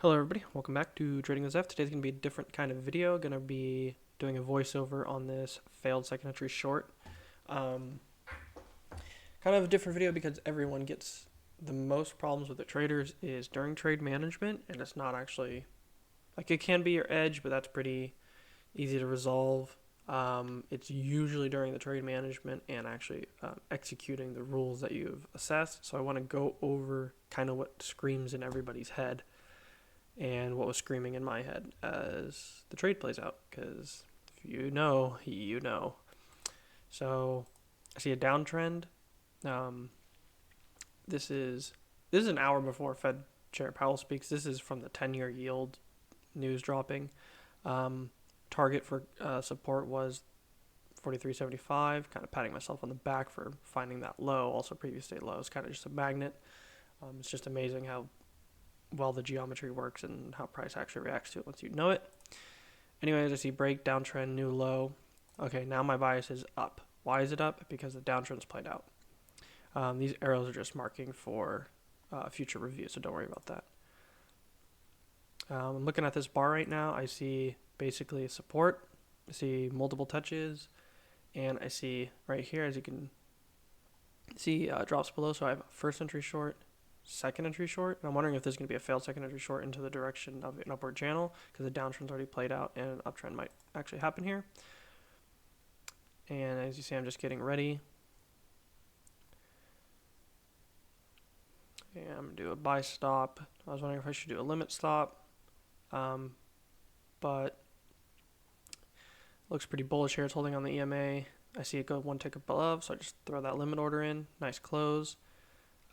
Hello everybody, welcome back to Trading with F. Today's going to be a different kind of video. Going to be doing a voiceover on this failed second entry short. Kind of a different video because everyone gets the most problems with the traders is during trade management, and it's not actually, like, it can be your edge, but that's pretty easy to resolve. It's usually during the trade management and actually executing the rules that you've assessed. So I want to go over kind of what screams in everybody's head and what was screaming in my head as the trade plays out, because if you know, you know. So I see a downtrend. This is an hour before Fed Chair Powell speaks. This is from the 10-year yield news dropping. Target for support was 43.75. Kind of patting myself on the back for finding that low. Also, previous day low is kind of just a magnet. It's just amazing how well the geometry works and how price actually reacts to it once you know it. Anyways, I see break, downtrend, new low. Okay, now my bias is up. Why is it up? Because the downtrend's played out. These arrows are just marking for future review, so don't worry about that. I'm looking at this bar right now. I see basically support. I see multiple touches, and I see right here, as you can see, drops below. So I have a first entry short, second entry short, and I'm wondering if there's going to be a failed second entry short into the direction of an upward channel, because the downtrend's already played out and an uptrend might actually happen here. And as you see, I'm just getting ready. And I'm going to do a buy stop. I was wondering if I should do a limit stop, but looks pretty bullish here. It's holding on the EMA. I see it go one tick above, so I just throw that limit order in. Nice close.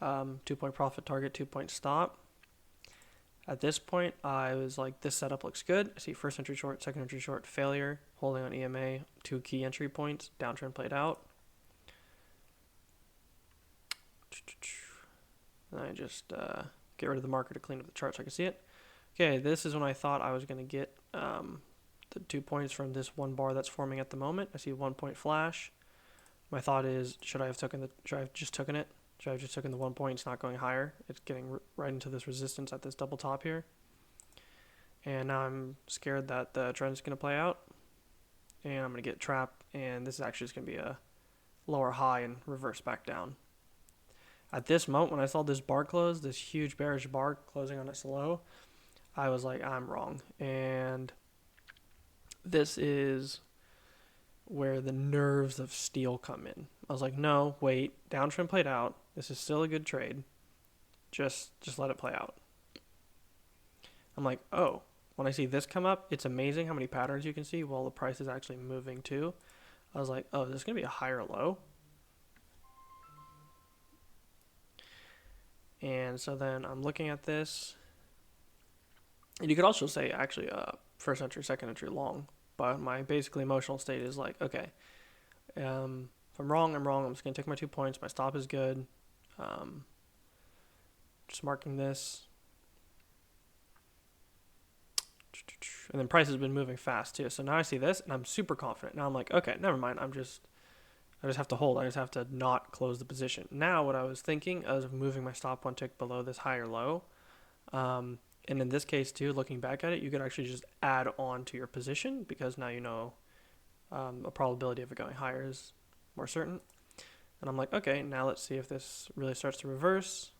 2-point profit target, 2-point stop. At this point, I was like, this setup looks good. I see first entry short, second entry short, failure, holding on EMA, 2 key entry points, downtrend played out. And I just get rid of the marker to clean up the chart so I can see it. Okay, this is when I thought I was going to get the 2 points from this one bar that's forming at the moment. I see 1-point flash. My thought is, should I have just taken it? Should I have just taken the 1 point? It's not going higher. It's getting right into this resistance at this double top here. And now I'm scared that the trend's going to play out. And I'm going to get trapped. And this is actually just going to be a lower high and reverse back down. At this moment, when I saw this bar close, this huge bearish bar closing on its low, I was like, I'm wrong. And this is where the nerves of steel come in. I was like, no, wait, downtrend played out. This is still a good trade. Just let it play out. I'm like, oh, when I see this come up, it's amazing how many patterns you can see while the price is actually moving too. I was like, oh, is this going to be a higher low? And so then I'm looking at this. And you could also say actually first entry, second entry long. But my basically emotional state is like, okay, if I'm wrong, I'm wrong. I'm just going to take my 2 points. My stop is good. Just marking this. And then price has been moving fast too. So now I see this and I'm super confident. Now I'm like, okay, never mind. I just have to hold. I just have to not close the position. Now what I was thinking is moving my stop 1 tick below this higher low. And in this case too, looking back at it, you could actually just add on to your position, because now you know a probability of it going higher is more certain. And I'm like, okay, now let's see if this really starts to reverse.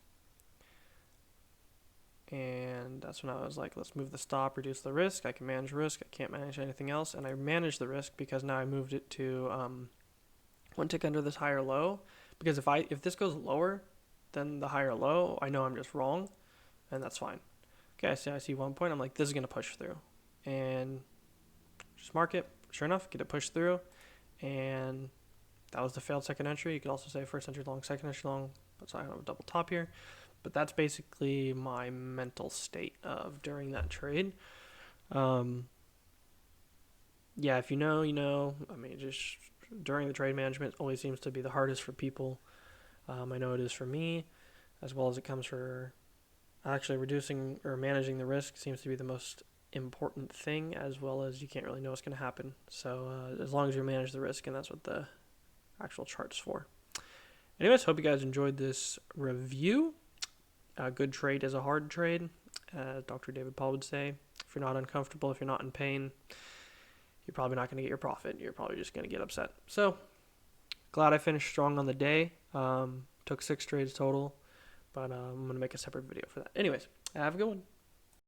And that's when I was like, let's move the stop, reduce the risk. I can manage risk. I can't manage anything else. And I managed the risk because now I moved it to 1 tick under this higher low. Because if this goes lower than the higher low, I know I'm just wrong, and that's fine. Okay, so I see 1 point. I'm like, this is going to push through. And just mark it. Sure enough, get it pushed through. And that was the failed second entry. You could also say first entry long, second entry long. So I have a double top here. But that's basically my mental state of during that trade. Yeah, if you know, you know. I mean, just during the trade management always seems to be the hardest for people. I know it is for me, as well as it comes for actually reducing or managing the risk seems to be the most important thing, as well as you can't really know what's going to happen. So as long as you manage the risk, and that's what the actual chart's for. Anyways, hope you guys enjoyed this review. A good trade is a hard trade, Dr. David Paul would say. If you're not uncomfortable, if you're not in pain, you're probably not going to get your profit. You're probably just going to get upset. So glad I finished strong on the day. Took 6 trades total, but I'm going to make a separate video for that. Anyways, have a good one.